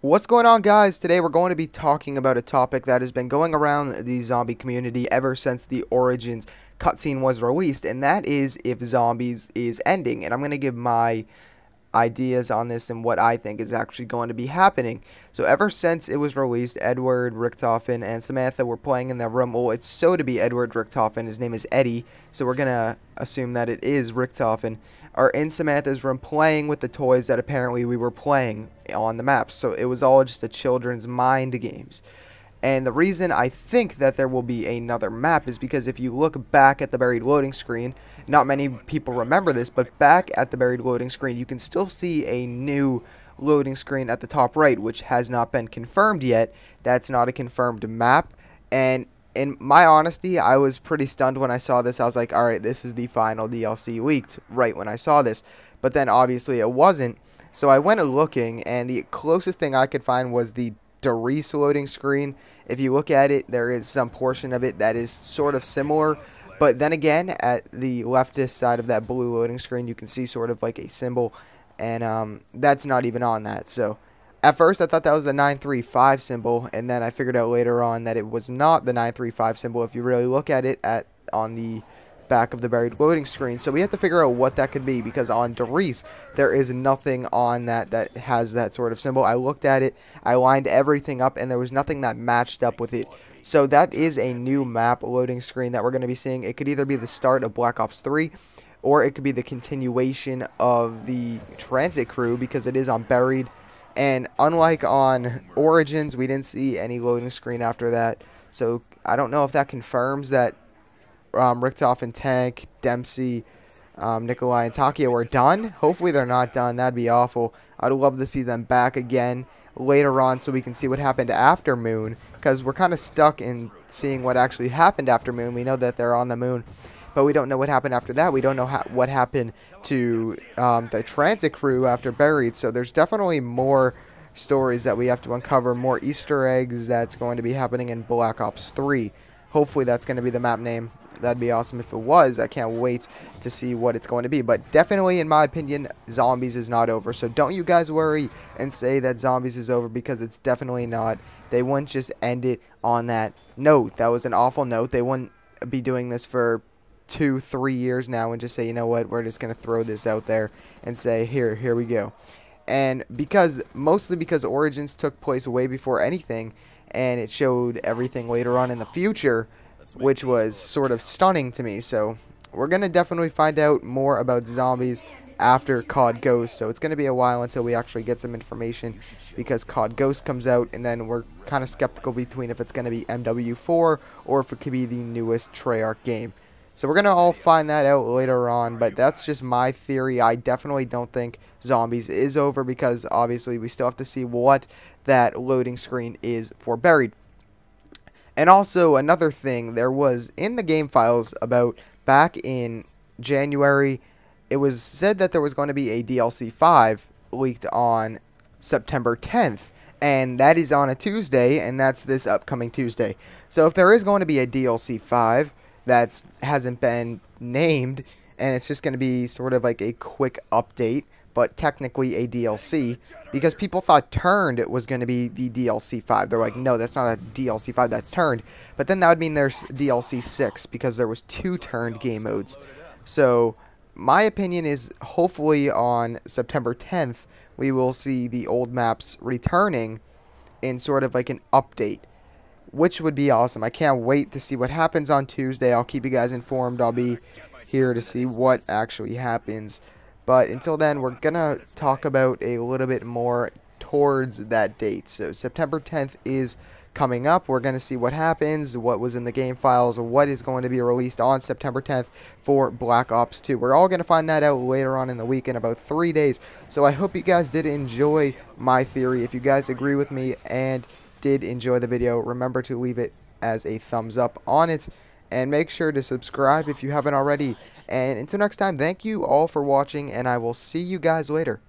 What's going on, guys? Today we're going to be talking about a topic that has been going around the zombie community ever since the Origins cutscene was released, and that is if Zombies is ending. And I'm going to give my ideas on this and what I think is actually going to be happening. So ever since it was released, Edward, Richtofen, and Samantha were playing in the room. Well, it's so to be Edward Richtofen. His name is Eddie, so we're going to assume that it is Richtofen. Are in Samantha's room playing with the toys that apparently we were playing on the maps. So it was all just the children's mind games. And the reason I think that there will be another map is because if you look back at the buried loading screen, not many people remember this, but back at the buried loading screen, you can still see a new loading screen at the top right, which has not been confirmed yet. That's not a confirmed map. And in my honesty, I was pretty stunned when I saw this. I was like, alright, this is the final DLC leaked right when I saw this. But then obviously it wasn't. So I went looking, and the closest thing I could find was the Der Riese loading screen. If you look at it, there is some portion of it that is sort of similar. But then again, at the leftist side of that blue loading screen, you can see sort of like a symbol. And that's not even on that. So at first, I thought that was the 935 symbol, and then I figured out later on that it was not the 935 symbol if you really look at it on the back of the buried loading screen. So we have to figure out what that could be, because on Der Riese, there is nothing on that has that sort of symbol. I looked at it, I lined everything up, and there was nothing that matched up with it. So that is a new map loading screen that we're going to be seeing. It could either be the start of Black Ops 3, or it could be the continuation of the transit crew, because it is on buried. And unlike on Origins, we didn't see any loading screen after that. So I don't know if that confirms that Richtofen, Tank, Dempsey, Nikolai, and Takeo are done. Hopefully they're not done. That'd be awful. I'd love to see them back again later on so we can see what happened after Moon. Because we're kind of stuck in seeing what actually happened after Moon. We know that they're on the moon, but we don't know what happened after that. We don't know what happened to the transit crew after Buried. So there's definitely more stories that we have to uncover, more Easter eggs that's going to be happening in Black Ops 3. Hopefully that's going to be the map name. That'd be awesome if it was. I can't wait to see what it's going to be. But definitely, in my opinion, Zombies is not over. So don't you guys worry and say that Zombies is over, because it's definitely not. They wouldn't just end it on that note. That was an awful note. They wouldn't be doing this for 2-3 years now and just say, you know what, we're just going to throw this out there and say, here we go. And mostly because Origins took place way before anything, and it showed everything later on in the future, which was sort of stunning to me. So we're going to definitely find out more about Zombies after COD Ghost. So it's going to be a while until we actually get some information, because COD Ghost comes out, and then we're kind of skeptical between if it's going to be MW4 or if it could be the newest Treyarch game. So we're going to all find that out later on, but that's just my theory. I definitely don't think Zombies is over, because obviously we still have to see what that loading screen is for Buried. And also another thing, there was in the game files about back in January, it was said that there was going to be a DLC 5 leaked on September 10th. And that is on a Tuesday, and that's this upcoming Tuesday. So if there is going to be a DLC 5 that hasn't been named, and it's just going to be sort of like a quick update, but technically a DLC, because people thought Turned was going to be the DLC 5. They're like, no, that's not a DLC 5, that's Turned. But then that would mean there's DLC 6, because there was 2 Turned game modes. So my opinion is, hopefully on September 10th, we will see the old maps returning in sort of like an update, which would be awesome. I can't wait to see what happens on Tuesday. I'll keep you guys informed. I'll be here to see what actually happens. But until then, we're going to talk about a little bit more towards that date. So September 10th is coming up. We're going to see what happens, what was in the game files, what is going to be released on September 10th for Black Ops 2. We're all going to find that out later on in the week in about 3 days. So I hope you guys did enjoy my theory. If you guys agree with me and did enjoy the video, remember to leave it as a thumbs up on it, and make sure to subscribe if you haven't already. And until next time, thank you all for watching, and I will see you guys later.